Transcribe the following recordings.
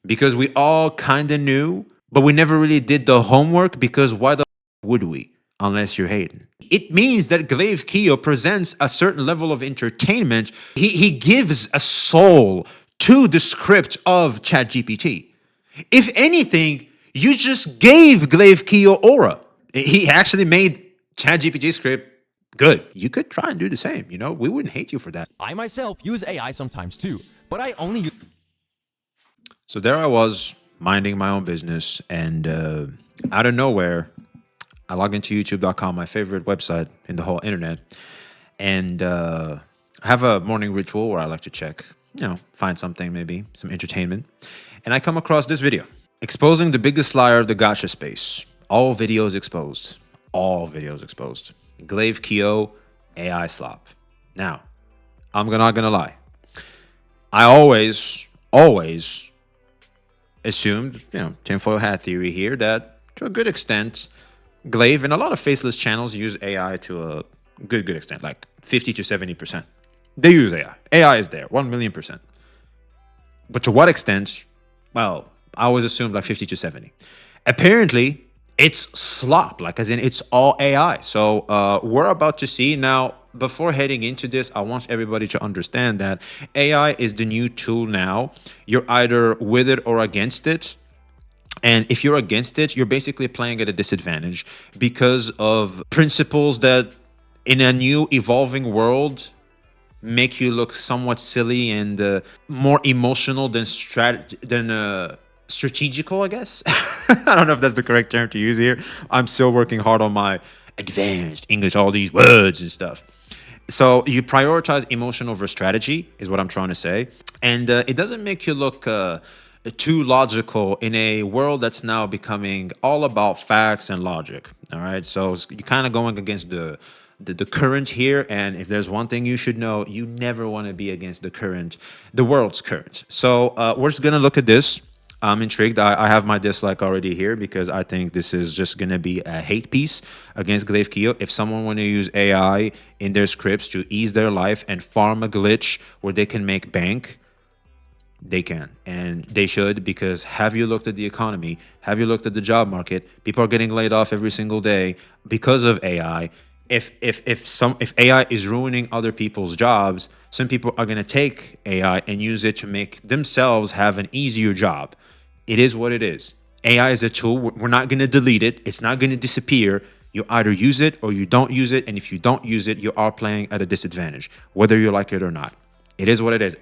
because we all kind of knew, but we never really did the homework because why the would we? Unless you're hating. It means that Glaive Kio presents a certain level of entertainment. He gives a soul to the script of ChatGPT. If anything, you just gave Glaive Kio aura. He actually made ChatGPT script good. You could try and do the same. You know, we wouldn't hate you for that. I myself use AI sometimes too, but I only use. So there I was, minding my own business, and out of nowhere, I log into youtube.com, my favorite website in the whole internet, and I have a morning ritual where I like to check, find something, maybe some entertainment. And I come across this video, exposing the biggest liar of the gacha space. All videos exposed. All videos exposed. Glaive Kio, AI slop. Now, I'm not gonna lie. I always assumed, tinfoil hat theory here, that to a good extent, Glaive and a lot of faceless channels use AI to a good extent, like 50 to 70%. They use AI. AI is there, 1,000,000%. But to what extent? Well, I always assumed like 50 to 70. Apparently, it's slop, like as in it's all AI. So we're about to see now. Before heading into this, I want everybody to understand that AI is the new tool now. You're either with it or against it. And if you're against it, you're basically playing at a disadvantage because of principles that in a new evolving world make you look somewhat silly and more emotional than strategical, I guess. I don't know if that's the correct term to use here. I'm still working hard on my advanced English, all these words and stuff. So you prioritize emotion over strategy is what I'm trying to say. And it doesn't make you look too logical in a world that's now becoming all about facts and logic. All right. So you're kind of going against the current here. And if there's one thing you should know, you never want to be against the world's current. So we're just going to look at this. I'm intrigued. I have my dislike already here because I think this is just going to be a hate piece against Glaive Kio. If someone want to use AI in their scripts to ease their life and farm a glitch where they can make bank, they can, and they should, because have you looked at the economy? Have you looked at the job market? People are getting laid off every single day because of AI. If AI is ruining other people's jobs, some people are going to take AI and use it to make themselves have an easier job. It is what it is. AI is a tool. We're not going to delete it. It's not going to disappear. You either use it or you don't use it. And if you don't use it, you are playing at a disadvantage, whether you like it or not. It is what it is.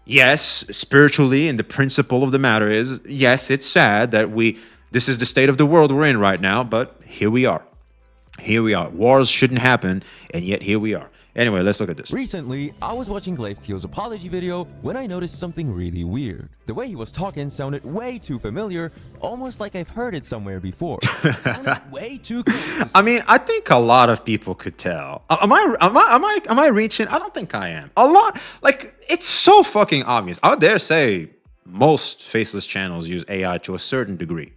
Yes, spiritually, and the principle of the matter is, yes, it's sad that this is the state of the world we're in right now, but here we are. Here we are. Wars shouldn't happen, and yet here we are. Anyway, let's look at this. Recently, I was watching Glaive Kio's apology video when I noticed something really weird. The way he was talking sounded way too familiar, almost like I've heard it somewhere before. It sounded way too close. I mean, I think a lot of people could tell. Am I reaching? I don't think I am. A lot. Like, it's so fucking obvious. I dare say most faceless channels use AI to a certain degree.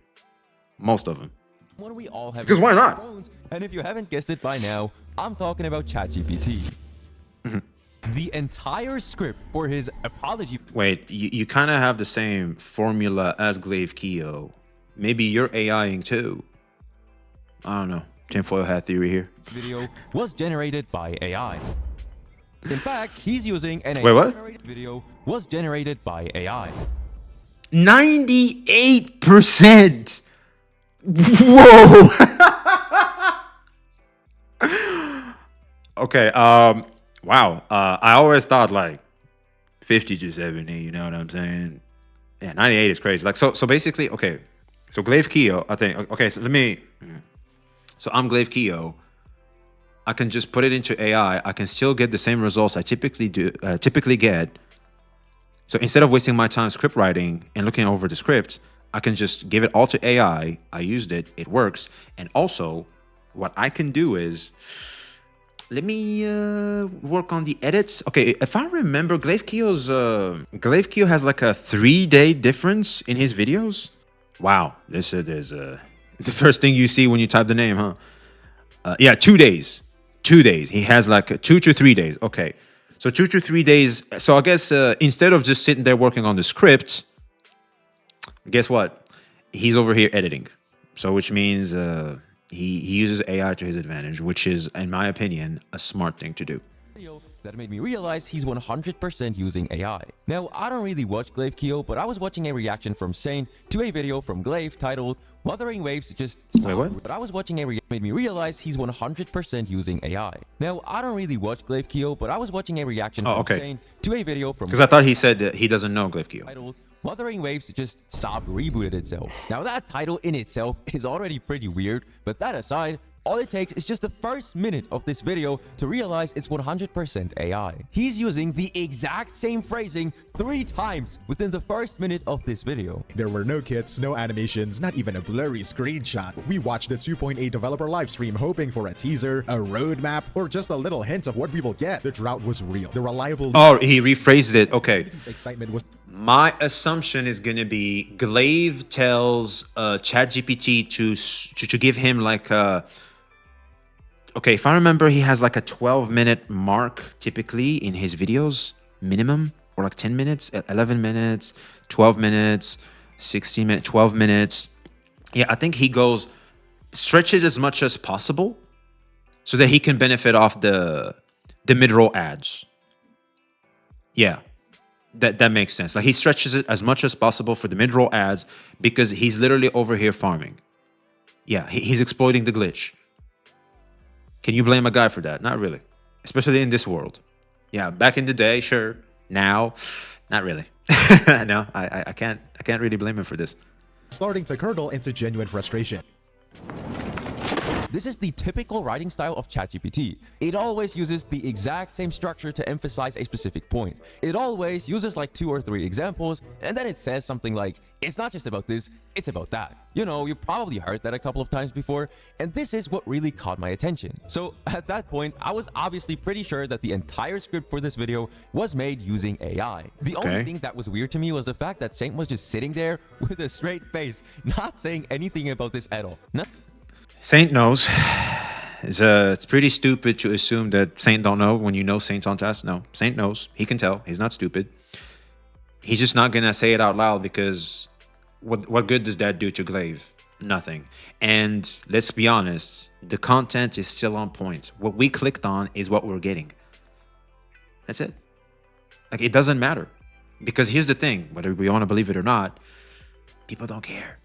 Most of them. When we all have, because why not? Phones, and if you haven't guessed it by now, I'm talking about ChatGPT. The entire script for his apology. Wait, you kind of have the same formula as Glaive Kio. Maybe you're AIing too. I don't know. Tinfoil hat theory here. Video was generated by AI. In fact, he's using an Wait, what? generated video was generated by AI. 98%. Whoa. Okay. Wow. I always thought like 50 to 70. You know what I'm saying? Yeah, 98 is crazy. Like so basically, okay. So Glaive Kio, I think. Okay, so So I'm Glaive Kio. I can just put it into AI. I can still get the same results I typically get. So instead of wasting my time script writing and looking over the script, I can just give it all to AI. I used it. It works. And also, what I can do is, let me work on the edits. Okay, if I remember, Glaive Kio has like a 3-day difference in his videos. Wow, this is the first thing you see when you type the name, huh? Yeah, 2 days. 2 days. He has like 2 to 3 days. Okay, so 2 to 3 days. So I guess instead of just sitting there working on the script, Guess what? He's over here editing. So which means he uses AI to his advantage, which is, in my opinion, a smart thing to do. Video that made me realize he's 100% using AI. Now, I don't really watch Glaive Kio, but I was watching a reaction from Saint to a video from Glaive titled "Wuthering Waves Just Wait, what? But I was watching a made me realize he's 100% using AI. Now, I don't really watch Glaive Kio, but I was watching a reaction from Saint to a video from Because I thought he said that he doesn't know Glaive Kio. titled "Wuthering Waves Just Soft Rebooted Itself." Now, that title in itself is already pretty weird, but that aside, all it takes is just the first minute of this video to realize it's 100% AI. He's using the exact same phrasing 3 times within the first minute of this video. There were no kits, no animations, not even a blurry screenshot. We watched the 2.8 developer livestream hoping for a teaser, a roadmap, or just a little hint of what we will get. The drought was real. The reliable Oh, he rephrased it. Okay. excitement was My assumption is going to be Glaive tells ChatGPT to give him like a... Okay, if I remember, he has like a 12-minute mark typically in his videos, minimum, or like 10 minutes, 11 minutes, 12 minutes, 16 minutes, 12 minutes. Yeah, I think he goes, stretch it as much as possible so that he can benefit off the mid-roll ads. Yeah, that makes sense. Like he stretches it as much as possible for the mid-roll ads because he's literally over here farming. Yeah, he's exploiting the glitch. Can you blame a guy for that? Not really. Especially in this world. Yeah, back in the day, sure. Now, not really. No, I can't really blame him for this. starting to curdle into genuine frustration. This is the typical writing style of ChatGPT. It always uses the exact same structure to emphasize a specific point. It always uses like 2 or 3 examples, and then it says something like, it's not just about this, it's about that. You know, you probably heard that a couple of times before, and this is what really caught my attention. So at that point, I was obviously pretty sure that the entire script for this video was made using AI. The only thing that was weird to me was the fact that Saint was just sitting there with a straight face, not saying anything about this at all. Saint knows. It's pretty stupid to assume that Saint don't know when you know Saint's on task. No, Saint knows. He can tell. He's not stupid. He's just not gonna say it out loud because what good does that do to Glaive? Nothing. And let's be honest, the content is still on point. What we clicked on is what we're getting. That's it. Like, it doesn't matter. Because here's the thing, whether we want to believe it or not, people don't care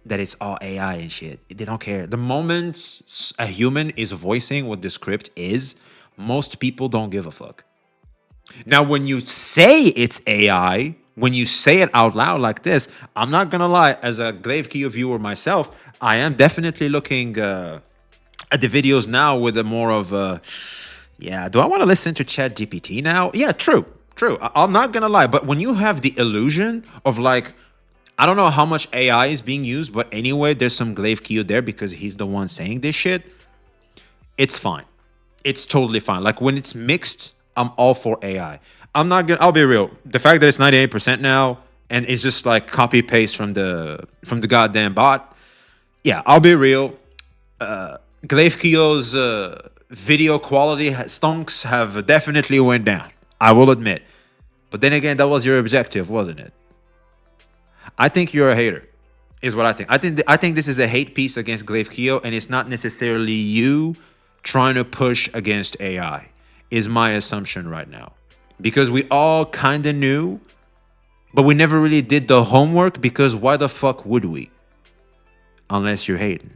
that it's all AI and shit. They don't care. The moment a human is voicing what the script is, most people don't give a fuck. Now, when you say it's AI, when you say it out loud like this, I'm not gonna lie, as a Glavekiyo viewer myself, I am definitely looking at the videos now with a more of a, yeah, do I want to listen to ChatGPT now? Yeah, true. I'm not gonna lie, but when you have the illusion of like, I don't know how much AI is being used, but anyway, there's some Glavekiyo there because he's the one saying this shit. It's fine. It's totally fine. Like when it's mixed, I'm all for AI. I'll be real. The fact that it's 98% now and it's just like copy paste from the goddamn bot. Yeah, I'll be real. Glavekiyo's video quality stonks have definitely went down. I will admit. But then again, that was your objective, wasn't it? I think you're a hater, is what I think. I think this is a hate piece against Glavekiyo, and it's not necessarily you trying to push against AI, is my assumption right now. Because we all kind of knew, but we never really did the homework, because why the fuck would we? Unless you're hating.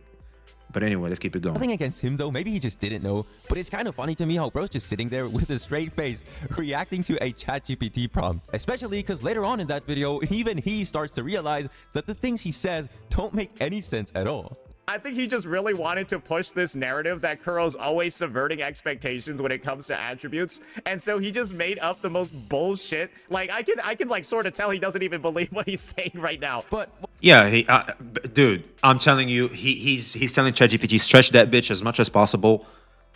But anyway, let's keep it going. Nothing against him though, maybe he just didn't know, but it's kind of funny to me how bro's just sitting there with a straight face reacting to a ChatGPT prompt. Especially because later on in that video, even he starts to realize that the things he says don't make any sense at all. I think he just really wanted to push this narrative that Kuro's always subverting expectations when it comes to attributes, and so he just made up the most bullshit. Like I can like sort of tell he doesn't even believe what he's saying right now. But yeah, dude, I'm telling you, he's telling ChatGPT stretch that bitch as much as possible,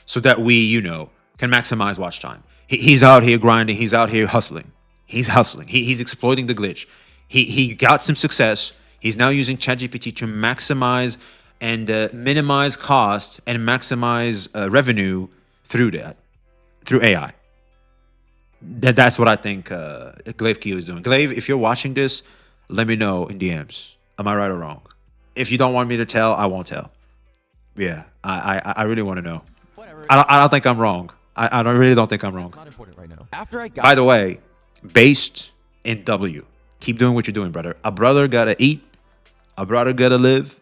so that we, you know, can maximize watch time. He's out here grinding. He's out here hustling. He's hustling. He's exploiting the glitch. He got some success. He's now using ChatGPT to maximize and minimize cost and maximize revenue through AI. That's what I think Glavekiyo is doing. Glaive, if you're watching this, let me know in DMs. Am I right or wrong? If you don't want me to tell, I won't tell. Yeah, I really want to know. Whatever. I don't think I'm wrong. I don't really don't think I'm wrong. It's not important right now. After I got By the way, based in W. Keep doing what you're doing, brother. A brother gotta eat. A brother gotta live.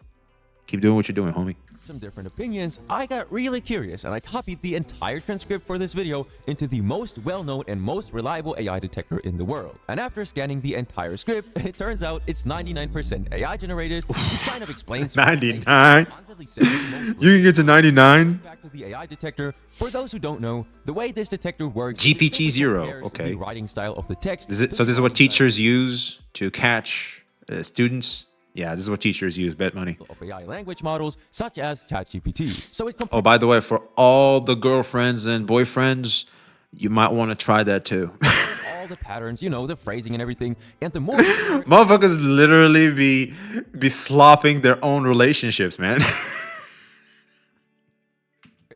Keep doing what you're doing, homie. some different opinions, I got really curious and I copied the entire transcript for this video into the most well-known and most reliable AI detector in the world. And after scanning the entire script, it turns out it's 99% AI generated, which kind of explains 99? constantly saying the most You can get to 99? back to the AI detector. For those who don't know, the way this detector works GPT is it zero, compares okay. the writing style of the text. So this is what teachers use to catch students? Yeah, this is what teachers use, bet money. Of AI language models such as ChatGPT. So it Oh, by the way, for all the girlfriends and boyfriends, you might want to try that too. all the patterns, you know, the phrasing and everything. And the more Motherfuckers literally be slopping their own relationships, man.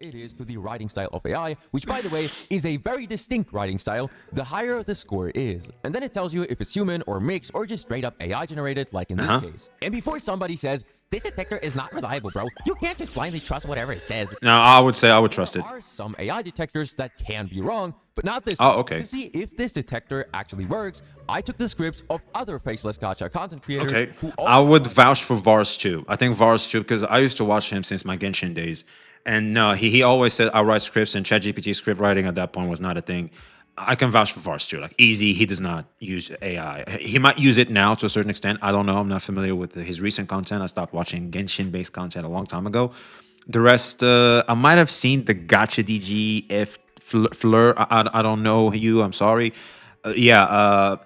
it is to the writing style of AI, which by the way is a very distinct writing style, the higher the score is. And then it tells you if it's human or mixed or just straight up AI generated, like in this case. And before somebody says, this detector is not reliable, bro, you can't just blindly trust whatever it says. Now, I would say I would trust it. There are some AI detectors that can be wrong, but not this Oh, one. okay. To see if this detector actually works, I took the scripts of other faceless gacha content creators. Okay, who I also would vouch for Vars too. I think Vars too, because I used to watch him since my Genshin days. And no, he always said I write scripts, and ChatGPT script writing at that point was not a thing. I can vouch for Vars too. Like easy, he does not use AI. He might use it now to a certain extent. I don't know. I'm not familiar with his recent content. I stopped watching Genshin-based content a long time ago. The rest, I might have seen the Gacha DG F Fleur. I don't know you. I'm sorry. I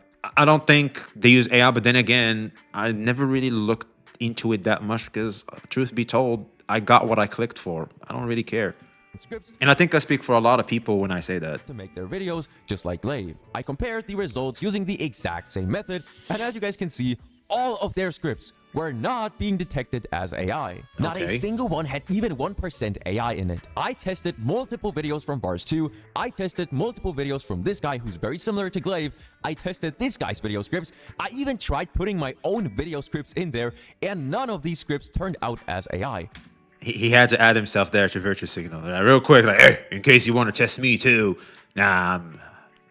don't think they use AI. But then again, I never really looked into it that much because, truth be told, I got what I clicked for. I don't really care. scripts And I think I speak for a lot of people when I say that. to make their videos just like Glaive. I compared the results using the exact same method, and as you guys can see, all of their scripts were not being detected as AI. Not a Okay. single one had even 1% AI in it. I tested multiple videos from Vars 2. I tested multiple videos from this guy who's very similar to Glaive. I tested this guy's video scripts. I even tried putting my own video scripts in there, and none of these scripts turned out as AI. He had to add himself there to virtue signal. Like, real quick, like, hey, in case you want to test me too. Nah,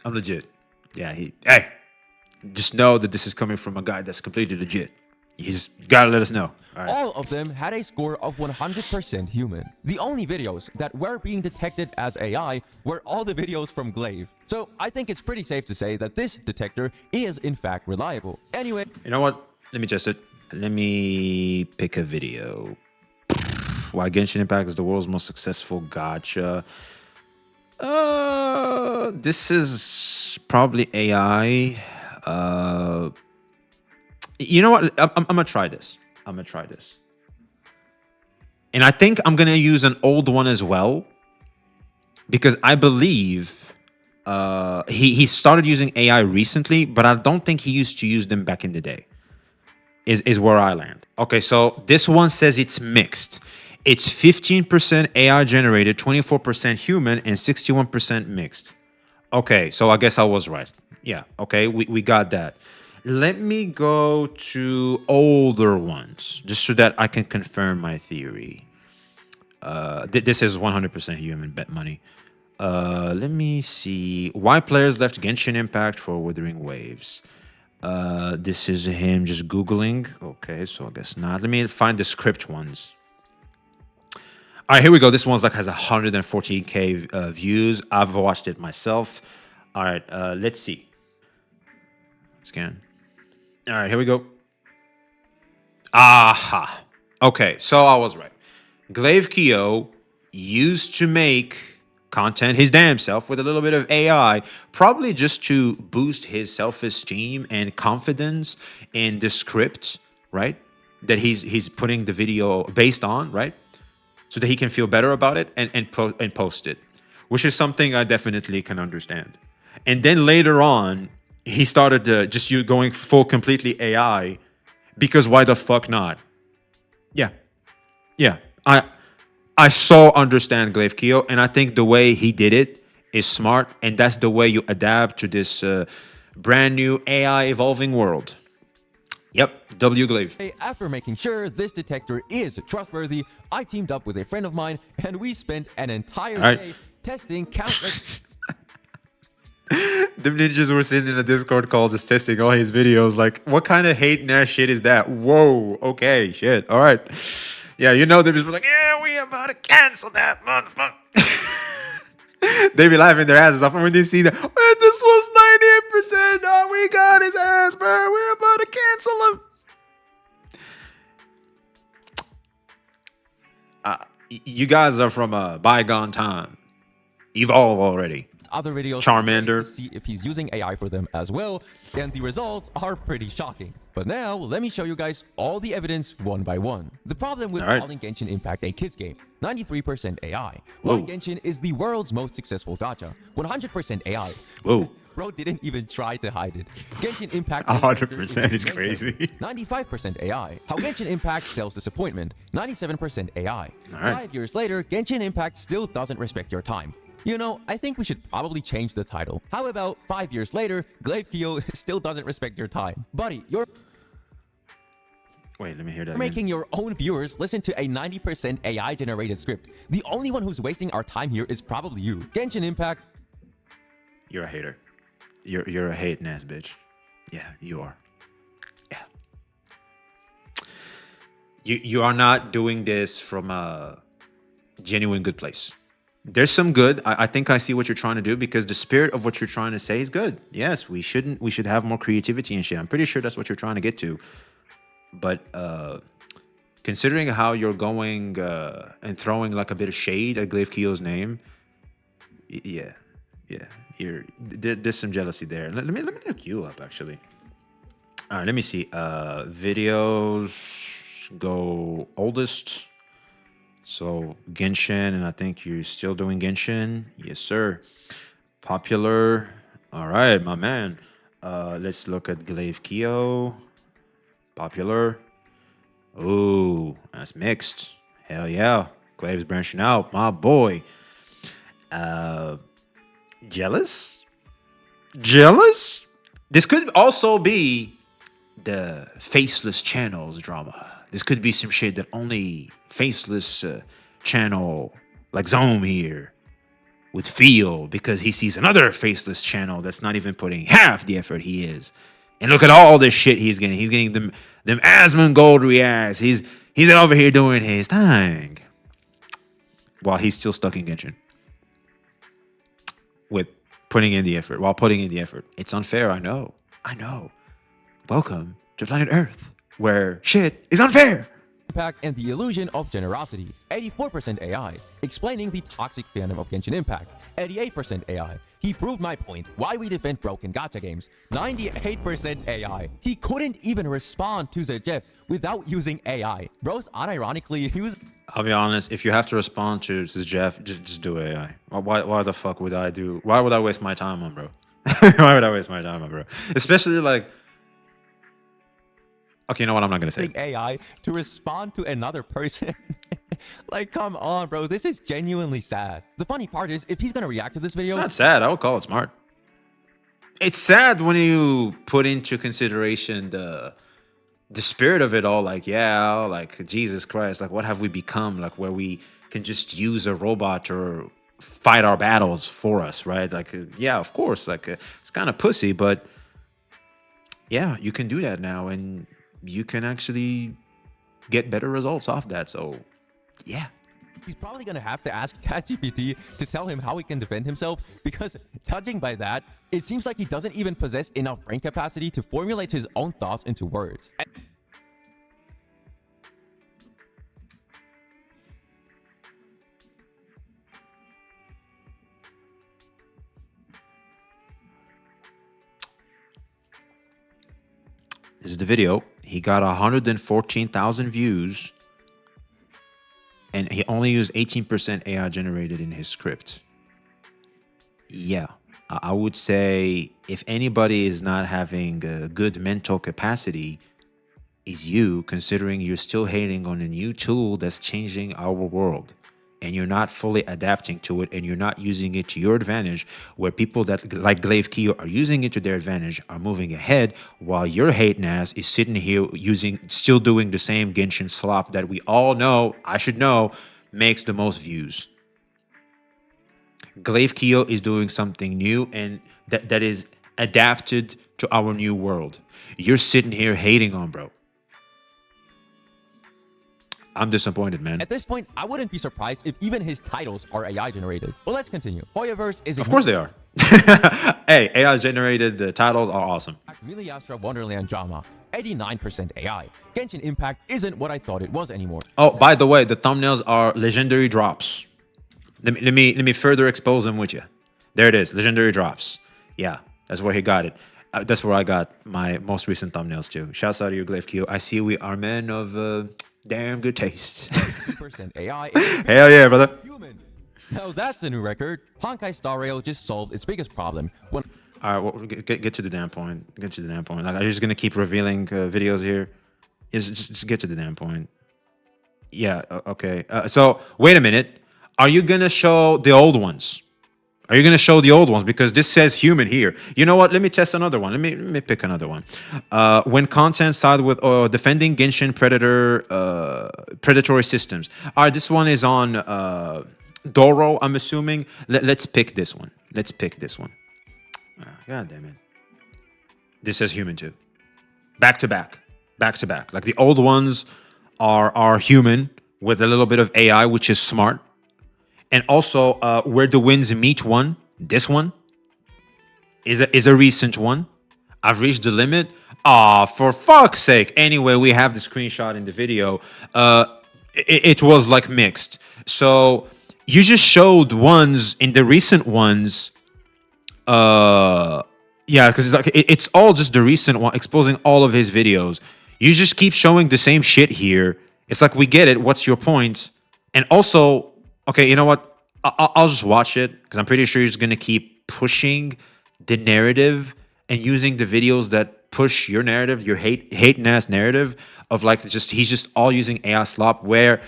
I'm legit. Yeah, hey, just know that this is coming from a guy that's completely legit. He's gotta let us know. All right. All of them had a score of 100% human. The only videos that were being detected as AI were all the videos from Glaive. So I think it's pretty safe to say that this detector is in fact reliable. Anyway, You know what? Let me test it. Let me pick a video. Why Genshin Impact is the world's most successful gacha. This is probably AI. You know what? I'm gonna try this. And I think I'm gonna use an old one as well, because I believe he started using AI recently, but I don't think he used to use them back in the day. Is where I land. Okay, so this one says it's mixed. It's 15% AI generated, 24% human, and 61% mixed. Okay, so I guess I was right. Yeah, okay, we got that. Let me go to older ones, just so that I can confirm my theory. This is 100% human, bet money. Let me see. Why players left Genshin Impact for Withering Waves? This is him just Googling. Okay, so I guess not. Let me find the script ones. All right, here we go. This one's like has 114K views. I've watched it myself. All right, let's see. Scan. All right, here we go. Aha. Okay, so I was right. Glaive Kio used to make content his damn self with a little bit of AI, probably just to boost his self-esteem and confidence in the script, right? That he's putting the video based on, right? So that he can feel better about it and post it, which is something I definitely can understand. And then later on, he started just going full completely AI, because why the fuck not? Yeah. I so understand Glaive Kio, and I think the way he did it is smart, and that's the way you adapt to this brand new AI evolving world. Yep, W Glaive. After making sure this detector is trustworthy, I teamed up with a friend of mine and we spent an entire All right. day testing countless The ninjas were sitting in a Discord call just testing all his videos. Like, what kind of hate and ass shit is that? Whoa, okay, shit. All right. Yeah, you know, they're just like, yeah, we about to cancel that motherfucker. They be laughing their asses off. And when they see that, "Man, this was 98%. Oh, we got his ass, bro. We're about to cancel him. You guys are from a bygone time. Evolve already. other videos Charmander. to see if he's using AI for them as well, and the results are pretty shocking. But now, let me show you guys all the evidence one by one. The problem with calling Genshin Impact a kids game, 93% AI. While Genshin is the world's most successful gacha, 100% AI. Whoa. Bro didn't even try to hide it. Genshin Impact 100% is crazy. 95% AI. How Genshin Impact sells disappointment, 97% AI. Alright. 5 years later, Genshin Impact still doesn't respect your time. You know, I think we should probably change the title. How about 5 years later, Glaive Kio still doesn't respect your time? Buddy, you're Wait, let me hear that again. making your own viewers listen to a 90% AI generated script. The only one who's wasting our time here is probably you. Genshin Impact. You're a hater. You're a hating ass bitch. Yeah, you are. Yeah. You are not doing this from a genuine good place. There's some good. I think I see what you're trying to do, because the spirit of what you're trying to say is good. Yes, we should have more creativity and shit. I'm pretty sure that's what you're trying to get to. But considering how you're going and throwing like a bit of shade at Glaive Kio's name, yeah. There's some jealousy there. Let me look you up actually. All right, let me see. Videos, go oldest. So Genshin, and I think you're still doing Genshin. Yes, sir. Popular. All right, my man. Let's look at Glaive Kio. Popular. Ooh, that's mixed. Hell yeah. Glaive's branching out. My boy. Jealous? Jealous? This could also be the faceless channels drama. This could be some shit that only faceless channel like Zome here would feel, because he sees another faceless channel that's not even putting half the effort he is. And look at all this shit he's getting. He's getting them Asmongold reacts. He's over here doing his thing while he's still stuck in Genshin. With putting in the effort, while putting in the effort. It's unfair, I know. Welcome to planet Earth, where shit is unfair. Impact and the illusion of generosity, 84% AI, explaining the toxic fandom of Genshin Impact, 88% AI. He proved my point, why we defend broken gacha games, 98% AI. He couldn't even respond to Zerjeff without using AI. Bro's unironically used. I'll be honest, if you have to respond to Jeff, just do AI. Why the fuck would I do? Why would I waste my time on, bro? Why would I waste my time on, bro? Especially like, okay, you know what? I'm not gonna say it. AI to respond to another person. Like, come on, bro. This is genuinely sad. The funny part is, if he's gonna react to this video, It's not sad. I would call it smart. It's sad when you put into consideration the spirit of it all. Like, yeah, like Jesus Christ, like what have we become? Like, where we can just use a robot or fight our battles for us, right? Like, yeah, of course. Like, it's kind of pussy, but yeah, you can do that now, and you can actually get better results off that. So, yeah. he's probably gonna have to ask ChatGPT to tell him how he can defend himself, because judging by that, it seems like he doesn't even possess enough brain capacity to formulate his own thoughts into words. This is the video. He got 114,000 views, and he only used 18% AI generated in his script. Yeah, I would say if anybody is not having a good mental capacity, is you, considering you're still hating on a new tool that's changing our world. and you're not fully adapting to it and you're not using it to your advantage, where people that like Glaive Kio are using it to their advantage are moving ahead, while your hating ass is sitting here still doing the same Genshin slop that we all know, I should know, makes the most views. Glaive Kio is doing something new and that is adapted to our new world. You're sitting here hating on bro. I'm disappointed, man. At this point, I wouldn't be surprised if even his titles are AI generated. But let's continue. Hoyoverse is... Of course they are. Hey, AI generated titles are awesome. Miliastra Wonderland Drama, 89% AI. Genshin Impact isn't what I thought it was anymore. Oh, by the way, the thumbnails are legendary drops. Let me further expose them with you. There it is, legendary drops. Yeah, that's where he got it. That's where I got my most recent thumbnails too. Shouts out to you, Glavekiyo. I see we are men of damn good taste. 2% AI. Hell yeah, brother. Human. Now that's a new record. Honkai Star Rail just solved its biggest problem. When All right, well, get to the damn point. Get to the damn point. Like, I'm just gonna keep revealing videos here. Just get to the damn point. Yeah. Okay. So wait a minute. Are you gonna show the old ones? Are you gonna show the old ones? Because this says human here. You know what? Let me test another one. Let me pick another one. When content started with defending Genshin predatory systems. All right, this one is on Doro. I'm assuming. Let's pick this one. Let's pick this one. God damn it. This says human too. Back to back. Back to back. Like the old ones are human with a little bit of AI, which is smart. And also, Where the Winds Meet one, this one, is a recent one. I've reached the limit. Ah, for fuck's sake. Anyway, we have the screenshot in the video. It was like mixed. So you just showed ones in the recent ones. Yeah, because it's all just the recent one, exposing all of his videos. You just keep showing the same shit here. It's like, we get it. What's your point? And also... Okay, you know what? I'll just watch it because I'm pretty sure he's going to keep pushing the narrative and using the videos that push your narrative, your hating ass narrative of like he's just all using AI slop where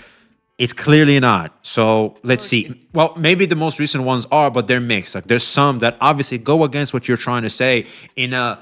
it's clearly not. So let's see. Well, maybe the most recent ones are, but they're mixed. Like there's some that obviously go against what you're trying to say in a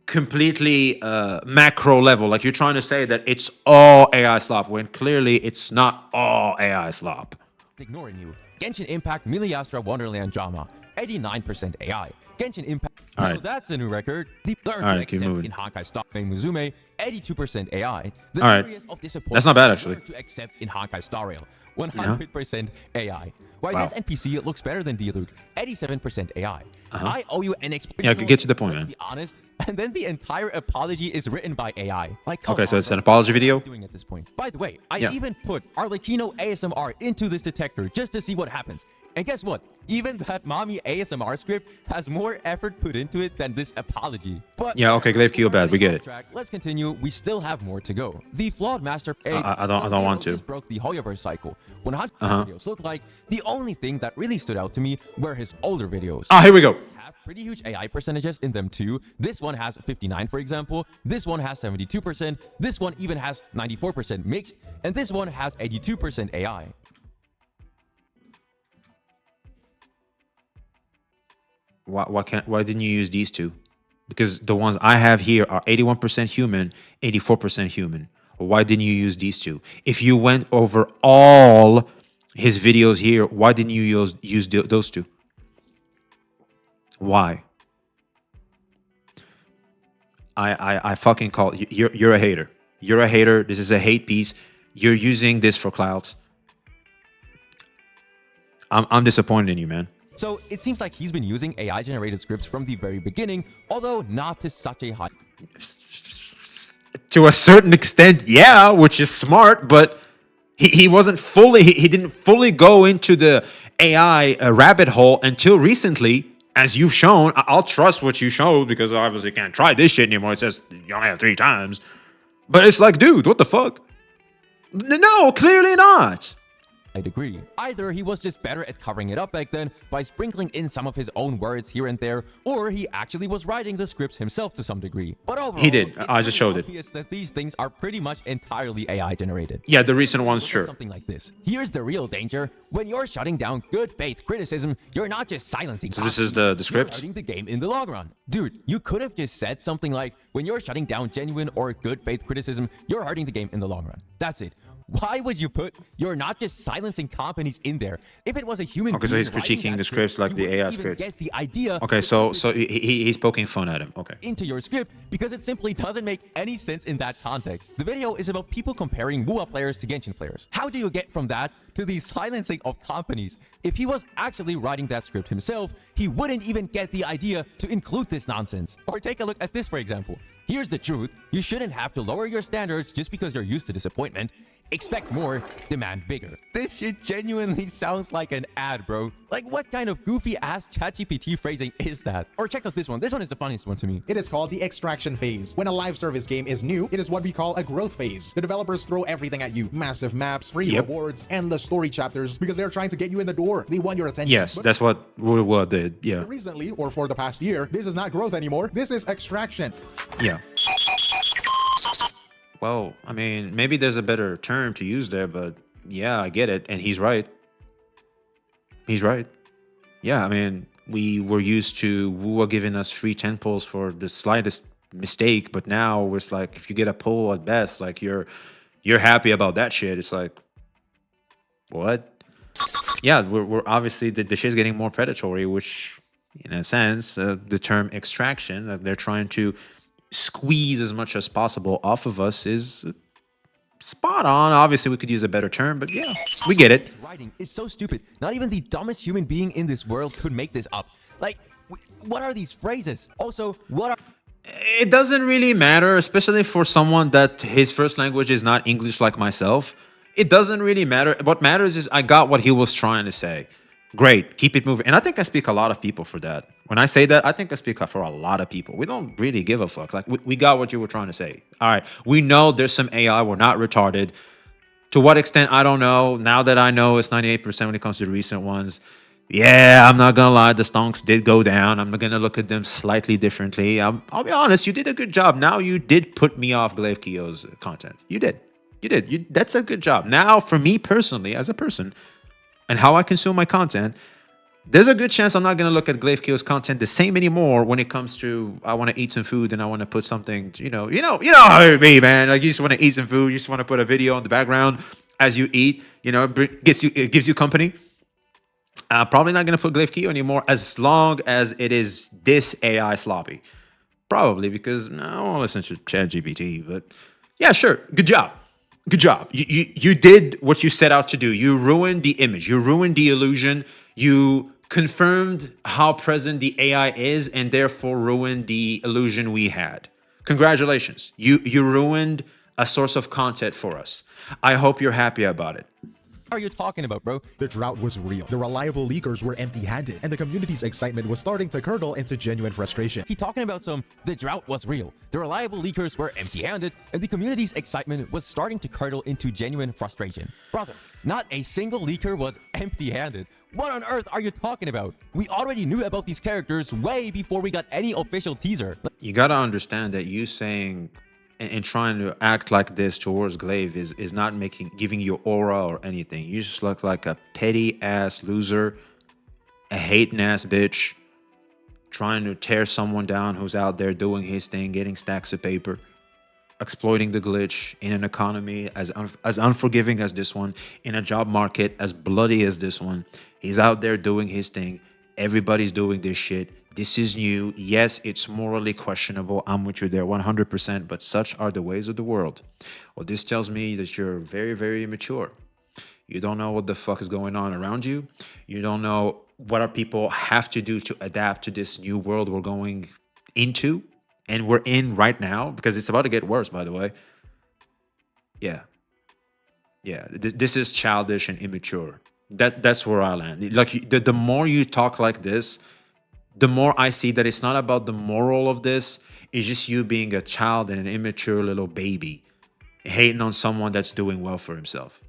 completely macro level. Like you're trying to say that it's all AI slop when clearly it's not all AI slop. Ignoring you. Genshin Impact Miliastra Wonderland Drama, 89% AI. Genshin Impact. All right. Now that's a new record. The third All right, to keep accept moving. in Honkai Star Rail Muzume, 82% AI. The All right. series of disappointment. That's not bad, actually. To accept in Honkai Star Rail, 100% AI. Why Wow. this NPC looks better than Diluc, 87% AI. I owe you an explanation. Yeah, get to the point, let's man. be honest. And then the entire apology is written by AI. Like, come Okay, so on, it's an bro. apology What are you video? doing at this point? By the way, I Yeah. even put Arlecchino ASMR into this detector just to see what happens. And guess what? Even that mommy ASMR script has more effort put into it than this apology. But Yeah, okay, Glavekiyo bad. We get it. Let's continue. We still have more to go. The flawed master. I don't want to. Just broke the Hoyoverse cycle. When hot Uh-huh. videos look like, the only thing that really stood out to me were his older videos. Ah, here we go. Have pretty huge AI percentages in them too. This one has 59, for example. This one has 72%. This one even has 94% mixed, and this one has 82% AI. Why didn't you use these two? Because the ones I have here are 81% human, 84% human. Why didn't you use these two? If you went over all his videos here, why didn't you use those two? Why? I fucking call you're a hater. You're a hater. This is a hate piece. You're using this for clout. I'm disappointed in you, man. So it seems like he's been using AI-generated scripts from the very beginning, although not to such a high... To a certain extent, yeah, which is smart, but he wasn't fully, he didn't fully go into the AI rabbit hole until recently, as you've shown. I'll trust what you showed because I obviously can't try this shit anymore. It says you only have 3 times. But it's like, dude, what the fuck? No, clearly not. degree. Either he was just better at covering it up back then by sprinkling in some of his own words here and there, or he actually was writing the scripts himself to some degree. But overall, He did. it's I just showed it. obvious that these things are pretty much entirely AI generated. Yeah, the recent ones, Look at sure. something like this. Here's the real danger. When you're shutting down good faith criticism, you're not just silencing. So this is the you're script? hurting the game in the long run. Dude, you could have just said something like, when you're shutting down genuine or good faith criticism, you're hurting the game in the long run. That's it. Why would you put "you're not just silencing companies" in there? If it was a human Okay, so being he's writing critiquing that the scripts like you the wouldn't AI even scripts. get the idea Okay, so he's poking fun at him. Okay. into your script because it simply doesn't make any sense in that context. The video is about people comparing Wuwa players to Genshin players. How do you get from that to the silencing of companies? If he was actually writing that script himself, he wouldn't even get the idea to include this nonsense. Or take a look at this, for example. Here's the truth. You shouldn't have to lower your standards just because you're used to disappointment. Expect more, demand bigger. This shit genuinely sounds like an ad, bro. Like, what kind of goofy-ass ChatGPT phrasing is that? Or check out this one. This one is the funniest one to me. It is called the extraction phase. When a live service game is new, it is what we call a growth phase. The developers throw everything at you. Massive maps, free Yep. rewards, endless story chapters, because they're trying to get you in the door. They want your attention. Yes, But that's what Wuwa did. Yeah. recently, or for the past year, this is not growth anymore. This is extraction. Yeah. Well, I mean, maybe there's a better term to use there, but yeah, I get it. And he's right. He's right. Yeah, I mean, we were used to Wuwa giving us free 10 pulls for the slightest mistake, but now it's like if you get a pull at best, like you're happy about that shit. It's like, what? Yeah, we're obviously the shit's getting more predatory, which in a sense, the term extraction that they're trying to squeeze as much as possible off of us is spot on. Obviously, we could use a better term, but yeah, we get it. Writing is so stupid. Not even the dumbest human being in this world could make this up. Like, what are these phrases? Also, what are... It doesn't really matter, especially for someone that his first language is not English like myself. It doesn't really matter. What matters is I got what he was trying to say. Great, keep it moving. And I think I speak a lot of people for that. When I say that, I think I speak for a lot of people. We don't really give a fuck. Like, we got what you were trying to say. All right, we know there's some AI. We're not retarded. To what extent, I don't know. Now that I know it's 98% when it comes to the recent ones, yeah, I'm not gonna lie, the stonks did go down. I'm gonna look at them slightly differently. I'll be honest, you did a good job. Now you did put me off Glaive Kio's content. You did. That's a good job. Now, for me personally, as a person, and how I consume my content, there's a good chance I'm not gonna look at Glaive Kio's content the same anymore when it comes to I want to eat some food and I want to put something, you know how it be, man. Like you just want to eat some food, you just want to put a video in the background as you eat. You know, it gives you company. Probably not gonna put Glaive Kio anymore as long as it is this AI sloppy. Probably because I don't want to listen to ChatGPT, but yeah, sure. Good job. Good job. You did what you set out to do. You ruined the image. You ruined the illusion. You confirmed how present the AI is and therefore ruined the illusion we had. Congratulations. You ruined a source of content for us. I hope you're happy about it. What are you talking about, bro? The drought was real. The reliable leakers were empty-handed, and the community's excitement was starting to curdle into genuine frustration. He talking about the drought was real. The reliable leakers were empty-handed, and the community's excitement was starting to curdle into genuine frustration. Brother, not a single leaker was empty-handed. What on earth are you talking about? We already knew about these characters way before we got any official teaser. You gotta understand that you saying and trying to act like this towards Glaive is not giving you aura or anything. You just look like a petty ass loser, a hating ass bitch, trying to tear someone down who's out there doing his thing, getting stacks of paper, exploiting the glitch in an economy as unforgiving as this one, in a job market as bloody as this one. He's out there doing his thing. Everybody's doing this shit. This is new. Yes, it's morally questionable. I'm with you there 100%, but such are the ways of the world. Well, this tells me that you're very, very immature. You don't know what the fuck is going on around you. You don't know what our people have to do to adapt to this new world we're going into and we're in right now, because it's about to get worse, by the way. Yeah. This is childish and immature. That's where I land. Like the more you talk like this, the more I see that it's not about the moral of this. It's just you being a child and an immature little baby hating on someone that's doing well for himself.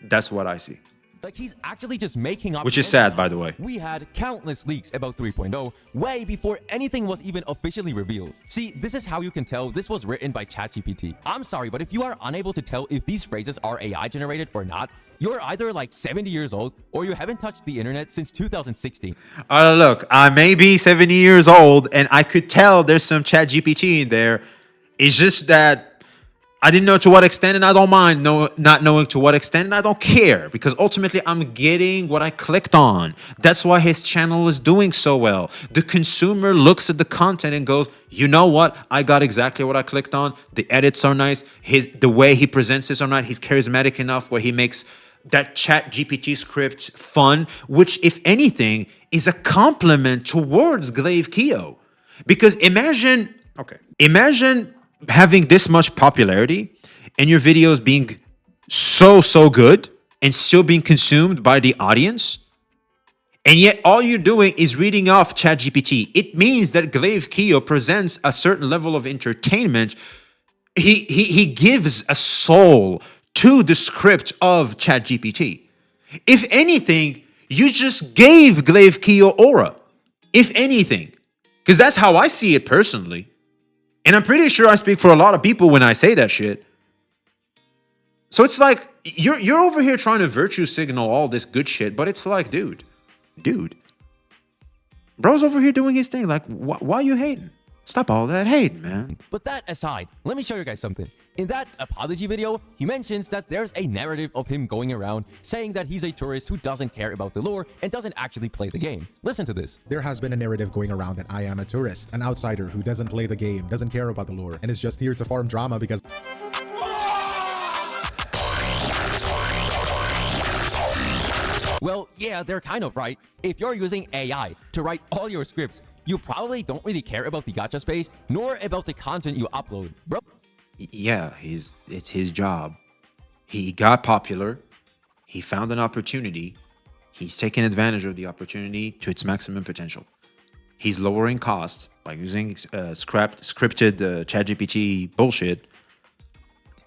That's what I see. Like he's actually just making up. Which is sad, by the way. We had countless leaks about 3.0 way before anything was even officially revealed. See, this is how you can tell this was written by ChatGPT. I'm sorry, but if you are unable to tell if these phrases are AI generated or not, you're either like 70 years old or you haven't touched the internet since 2016. Look, I may be 70 years old and I could tell there's some ChatGPT in there. It's just that I didn't know to what extent, and I don't mind not knowing to what extent, and I don't care because ultimately I'm getting what I clicked on. That's why his channel is doing so well. The consumer looks at the content and goes, you know what? I got exactly what I clicked on. The edits are nice. The way he presents this or not, he's charismatic enough where he makes that chat GPT script fun, which if anything is a compliment towards Glaive Kio. Because imagine having this much popularity and your videos being so good and still being consumed by the audience, and yet all you're doing is reading off ChatGPT. It means that Glaive Kio presents a certain level of entertainment. He gives a soul to the script of ChatGPT. If anything, you just gave Glaive Kio aura. If anything, because that's how I see it personally. And I'm pretty sure I speak for a lot of people when I say that shit. So it's like, you're over here trying to virtue signal all this good shit, but it's like, dude. Bro's over here doing his thing. Like, why are you hating? Stop all that hating, man. But that aside, let me show you guys something. In that apology video, he mentions that there's a narrative of him going around saying that he's a tourist who doesn't care about the lore and doesn't actually play the game. Listen to this. There has been a narrative going around that I am a tourist, an outsider who doesn't play the game, doesn't care about the lore, and is just here to farm drama because... Well, yeah, they're kind of right. If you're using AI to write all your scripts, you probably don't really care about the gacha space, nor about the content you upload, bro. Yeah, it's his job. He got popular. He found an opportunity. He's taken advantage of the opportunity to its maximum potential. He's lowering costs by using scripted ChatGPT bullshit.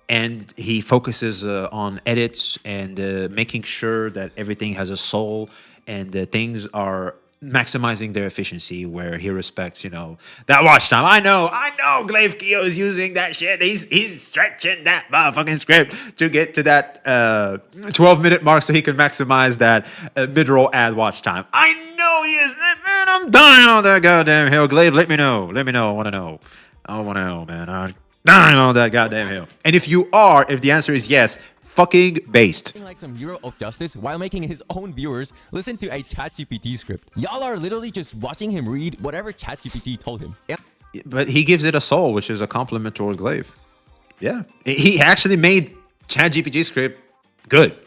And he focuses on edits and making sure that everything has a soul and things are maximizing their efficiency, where he respects, that watch time. I know Glaive Kio is using that shit. He's stretching that motherfucking script to get to that 12-minute mark so he can maximize that mid-roll ad watch time. I know he is. Man, I'm dying on that goddamn hill. Glaive, let me know. I want to know, man. I'm dying on that goddamn hill. And if the answer is yes, fucking based. Like some hero of justice while making his own viewers listen to a ChatGPT script. Y'all are literally just watching him read whatever ChatGPT told him. But he gives it a soul, which is a compliment towards Glaive. Yeah. He actually made ChatGPT script good.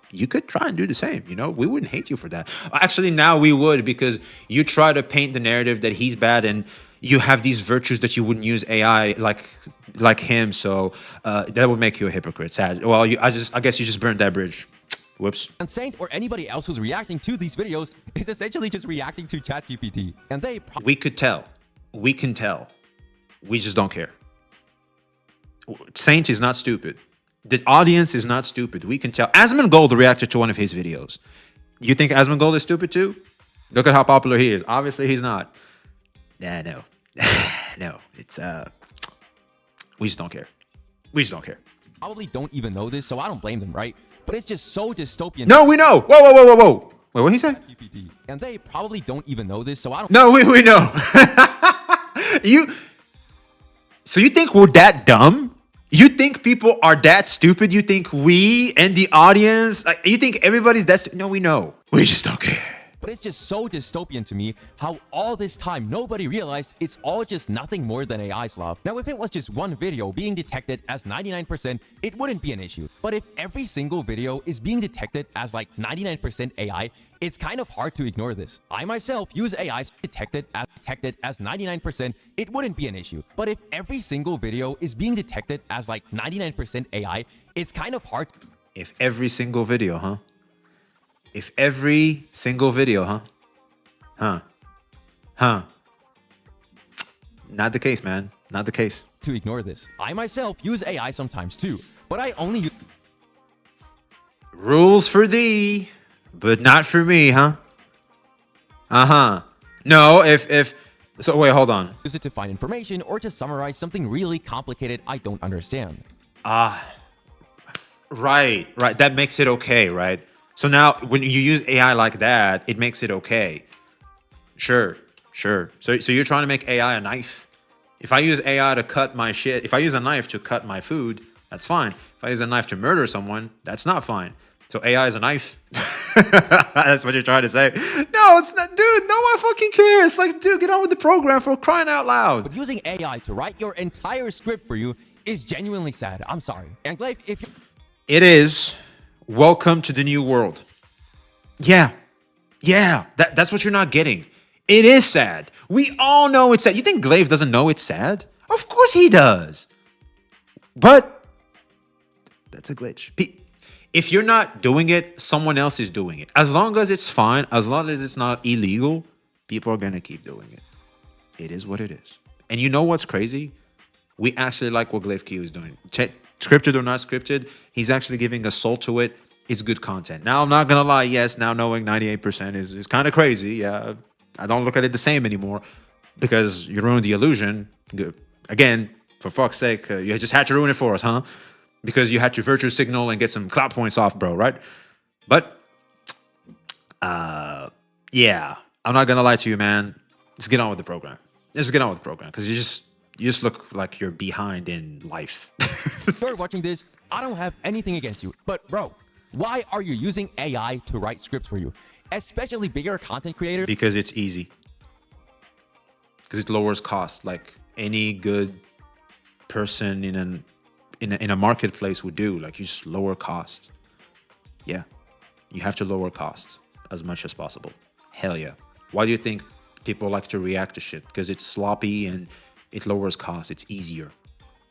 You could try and do the same, We wouldn't hate you for that. Actually, now we would, because you try to paint the narrative that he's bad and you have these virtues that you wouldn't use AI like him, so that would make you a hypocrite. Sad. Well, I guess you just burned that bridge. Whoops. And Saint or anybody else who's reacting to these videos is essentially just reacting to ChatGPT, and they. We could tell. We can tell. We just don't care. Saint is not stupid. The audience is not stupid. We can tell. Asmongold reacted to one of his videos. You think Asmongold is stupid too? Look at how popular he is. Obviously, he's not. No. No, it's we just don't care. Probably don't even know this, so I don't blame them, right? But it's just so dystopian. No, we know. Whoa. Wait, what he say? GPT. And they probably don't even know this, so I don't. No, we know. So you think we're that dumb? You think people are that stupid? You think we and the audience, you think everybody's that stupid? No, we know. We just don't care. But it's just so dystopian to me how all this time nobody realized it's all just nothing more than AI slop. Now, if it was just one video being detected as 99%, it wouldn't be an issue. But if every single video is being detected as like 99% AI, it's kind of hard to ignore this. I myself use AI detected as 99%, it wouldn't be an issue. But if every single video is being detected as like 99% AI, it's kind of hard. If every single video, huh? If every single video, huh? Not the case, man. Not the case. To ignore this. I myself use AI sometimes too, but I only use... Rules for thee, but not for me, huh? No, if so wait, hold on. Use it to find information or to summarize something really complicated I don't understand. Right. That makes it okay, right? So now when you use AI like that, it makes it okay. Sure. So you're trying to make AI a knife? If I use AI to cut my shit, if I use a knife to cut my food, that's fine. If I use a knife to murder someone, that's not fine. So AI is a knife. That's what you're trying to say. No, it's not, dude. No one fucking cares. Like, dude, get on with the program for crying out loud. But using AI to write your entire script for you is genuinely sad. I'm sorry. And Glaive, if you It is. Welcome to the new world. Yeah. That's what you're not getting. It is sad. We all know it's sad. You think Glaive doesn't know it's sad? Of course he does. But that's a glitch. If you're not doing it, someone else is doing it. As long as it's fine, as long as it's not illegal, people are going to keep doing it. It is what it is. And you know what's crazy? We actually like what Glaive Kio is doing. Scripted or not scripted, he's actually giving a soul to it. It's good content. Now, I'm not going to lie. Yes, now knowing 98% is kind of crazy. Yeah, I don't look at it the same anymore because you ruined the illusion. Again, for fuck's sake, you just had to ruin it for us, huh? Because you had to virtue signal and get some clout points off, bro, right? But, yeah, I'm not going to lie to you, man. Let's get on with the program. Because you just look like you're behind in life. start watching this, I don't have anything against you. But bro, why are you using AI to write scripts for you? Especially bigger content creators. Because it's easy. Because it lowers costs, like any good person in a marketplace would do. Like, you just lower costs. Yeah, you have to lower costs as much as possible. Hell yeah. Why do you think people like to react to shit? Because it's sloppy and it lowers costs. It's easier.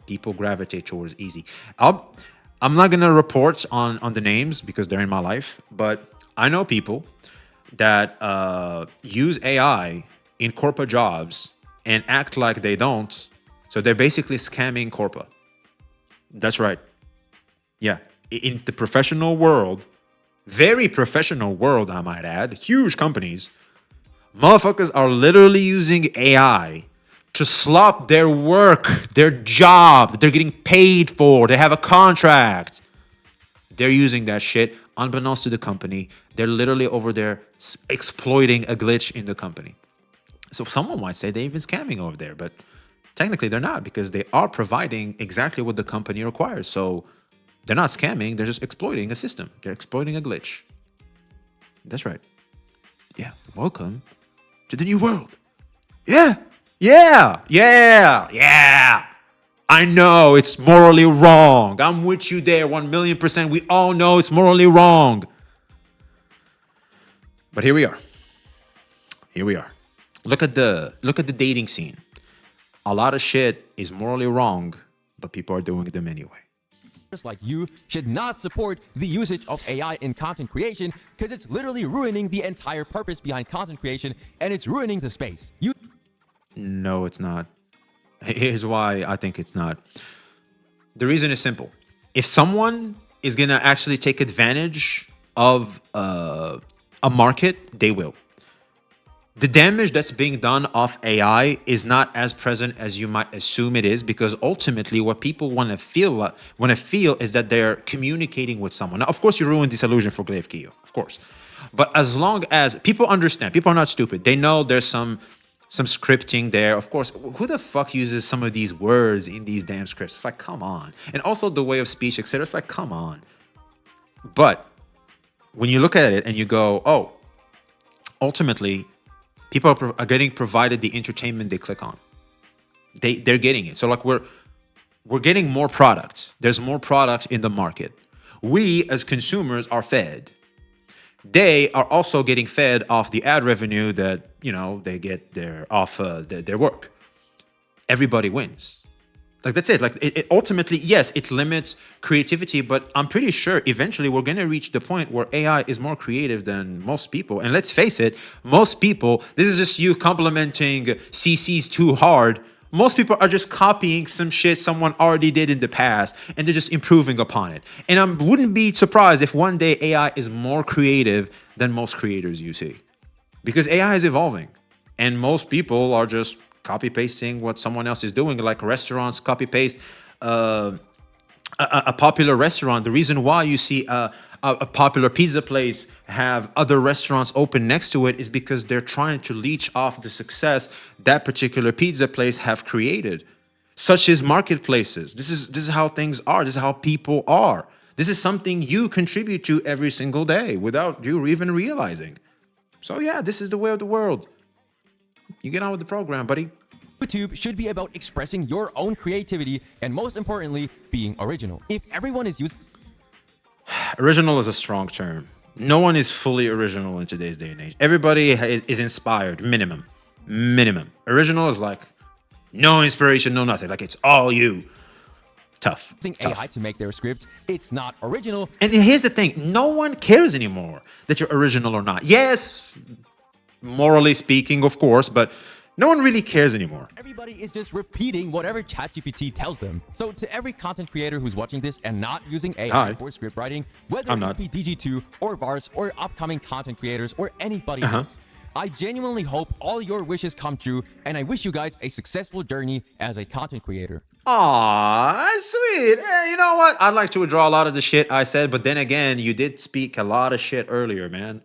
People gravitate towards easy. I'm not gonna report on the names because they're in my life, but I know people that use AI in corporate jobs and act like they don't. So they're basically scamming corporate. That's right. Yeah. In the professional world, very professional world, I might add, huge companies, motherfuckers are literally using AI to slop their work, their job that they're getting paid for. They have a contract. They're using that shit unbeknownst to the company. They're literally over there exploiting a glitch in the company. So someone might say they've been scamming over there, but technically they're not, because they are providing exactly what the company requires. So they're not scamming. They're just exploiting a system. They're exploiting a glitch. That's right. Yeah. Welcome to the new world. Yeah. I know it's morally wrong. I'm with you there 1,000,000%. We all know it's morally wrong. But here we are. Look at the dating scene. A lot of shit is morally wrong, but people are doing them anyway. Like you should not support the usage of AI in content creation because it's literally ruining the entire purpose behind content creation and it's ruining the space. No, it's not. Here's why I think it's not. The reason is simple. If someone is going to actually take advantage of a market, they will. The damage that's being done off AI is not as present as you might assume it is, because ultimately what people want to feel is that they're communicating with someone. Now, of course, you ruined this illusion for Glaive Kio, of course. But as long as people understand, people are not stupid. They know there's some scripting there. Of course, who the fuck uses some of these words in these damn scripts? It's like, come on. And also the way of speech, etc. It's like, come on. But when you look at it and you go, oh, ultimately, people are getting provided the entertainment they click on. They're getting it. So like we're getting more products. There's more products in the market. We as consumers are fed. They are also getting fed off the ad revenue that, they get off their work. Everybody wins. Like, that's it. Like, it ultimately, yes, it limits creativity, but I'm pretty sure eventually we're going to reach the point where AI is more creative than most people. And let's face it, most people, this is just you complimenting CCs too hard. Most people are just copying some shit someone already did in the past and they're just improving upon it. And I wouldn't be surprised if one day AI is more creative than most creators you see. Because AI is evolving and most people are just copy pasting what someone else is doing, like restaurants copy paste a popular restaurant. The reason why you see a popular pizza place have other restaurants open next to it is because they're trying to leech off the success that particular pizza place have created. Such as marketplaces. This is how things are. This is how people are. This is something you contribute to every single day without you even realizing. So yeah, this is the way of the world. You get on with the program, buddy. YouTube should be about expressing your own creativity and, most importantly, being original. If everyone is using Original is a strong term. No one is fully original in today's day and age. Everybody is inspired, minimum. Minimum. Original is like no inspiration, no nothing. Like it's all you. Tough. AI to make their scripts, it's not original. And here's the thing. No one cares anymore that you're original or not. Yes, morally speaking, of course, but no one really cares anymore. Everybody is just repeating whatever ChatGPT tells them. So to every content creator who's watching this and not using AI for script writing, whether it be DG2 or VARS or upcoming content creators or anybody else, I genuinely hope all your wishes come true, and I wish you guys a successful journey as a content creator. Aw, sweet. Hey, you know what? I'd like to withdraw a lot of the shit I said, but then again, you did speak a lot of shit earlier, man.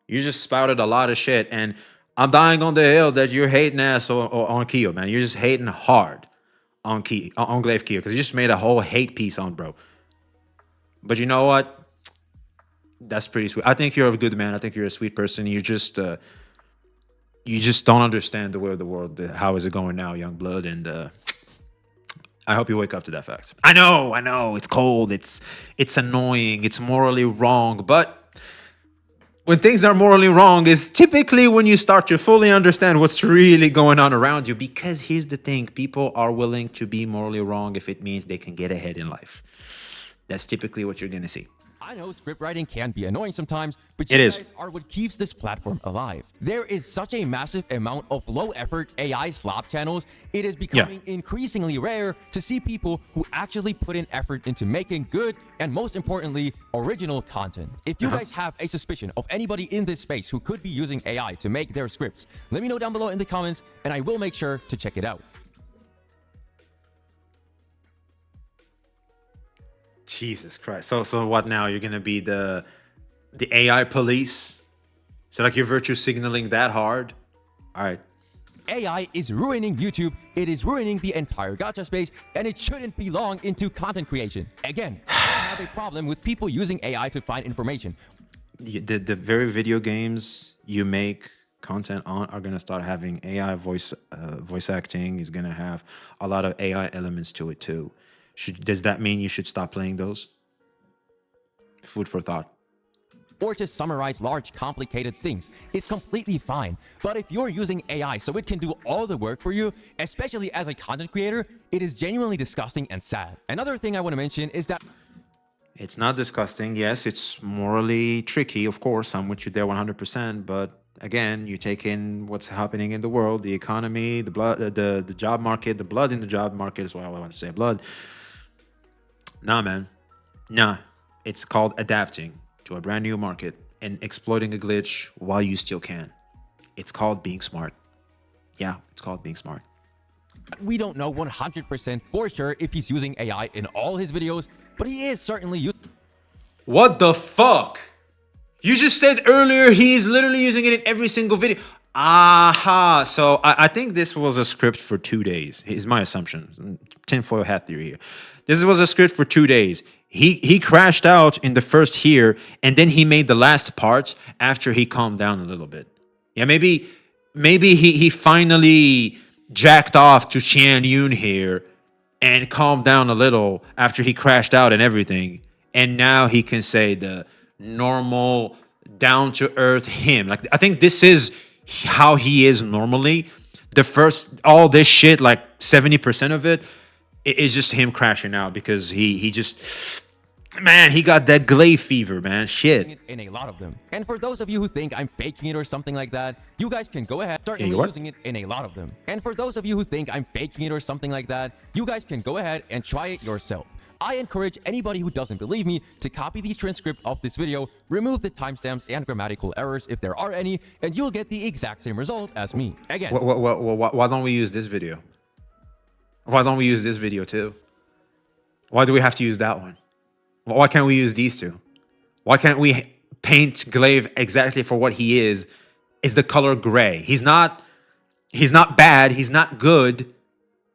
You just spouted a lot of shit, and I'm dying on the hill that you're hating ass on Kio, man. You're just hating hard on Glaive Kio, because you just made a whole hate piece on bro. But you know what? That's pretty sweet. I think you're a good man. I think you're a sweet person. You just don't understand the way of the world. How is it going now, young blood? And I hope you wake up to that fact. I know. It's cold. It's annoying. It's morally wrong. But when things are morally wrong is typically when you start to fully understand what's really going on around you. Because here's the thing. People are willing to be morally wrong if it means they can get ahead in life. That's typically what you're going to see. I know script writing can be annoying sometimes, but you guys are what keeps this platform alive. There is such a massive amount of low-effort AI slop channels, it is becoming increasingly rare to see people who actually put in effort into making good and, most importantly, original content. If you guys have a suspicion of anybody in this space who could be using AI to make their scripts, let me know down below in the comments, and I will make sure to check it out. Jesus Christ. So what now? You're gonna be the AI police? So like you're virtue signaling that hard? All right. AI is ruining YouTube, it is ruining the entire gacha space, and it shouldn't belong into content creation. Again, I have a problem with people using AI to find information. The very video games you make content on are gonna start having AI voice acting. Is gonna have a lot of AI elements to it too. Does that mean you should stop playing those? Food for thought. Or to summarize large, complicated things. It's completely fine. But if you're using AI so it can do all the work for you, especially as a content creator, it is genuinely disgusting and sad. Another thing I want to mention is that it's not disgusting. Yes, it's morally tricky, of course. I'm with you there 100%. But again, you take in what's happening in the world, the economy, the blood, the job market, the blood in the job market is what I want to say. Blood. Nah, man. Nah. It's called adapting to a brand new market and exploiting a glitch while you still can. It's called being smart. Yeah, it's called being smart. We don't know 100% for sure if he's using AI in all his videos, but he is certainly using. What the fuck? You just said earlier he's literally using it in every single video. Aha. So I think this was a script for 2 days, is my assumption. Tinfoil hat theory here. This was a script for 2 days. He crashed out in the first here, and then he made the last part after he calmed down a little bit. Yeah, maybe he finally jacked off to Qian Yun here and calmed down a little after he crashed out and everything. And now he can say the normal, down-to-earth him. Like, I think this is how he is normally. All this shit, like 70% of it, is just him crashing out because he Man, he got that Glaive fever, man. Shit. it in a lot of them. And for those of you who think I'm faking it or something like that, you guys can go ahead start what? using it in a lot of them. And for those of you who think I'm faking it or something like that, you guys can go ahead and try it yourself. I encourage anybody who doesn't believe me to copy the transcript of this video, remove the timestamps and grammatical errors if there are any, and you'll get the exact same result as me. Again, Why don't we use this video? Why don't we use this video too? Why do we have to use that one? Why can't we use these two? Why can't we paint Glaive exactly for what he is? Is the color gray. He's not bad, he's not good.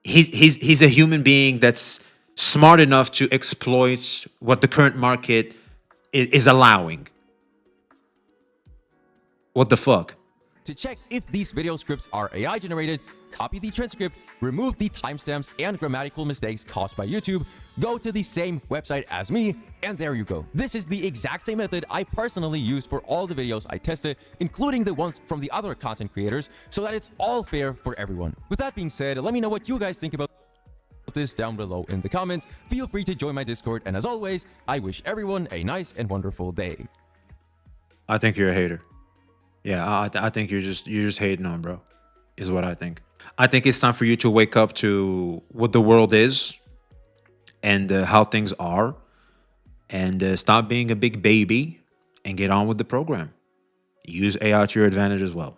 He's a human being that's smart enough to exploit what the current market is allowing. What the fuck? to check if these video scripts are AI generated, copy the transcript, remove the timestamps and grammatical mistakes caused by YouTube, go to the same website as me, and there you go. This is the exact same method I personally use for all the videos I tested, including the ones from the other content creators, so that it's all fair for everyone. With that being said, let me know what you guys think about this down below in the comments. Feel free to join my Discord, and as always, I wish everyone a nice and wonderful day. I think you're a hater. Yeah, I think you're just hating on, bro, is what I think. I think it's time for you to wake up to what the world is and how things are, and stop being a big baby and get on with the program. Use AI to your advantage as well.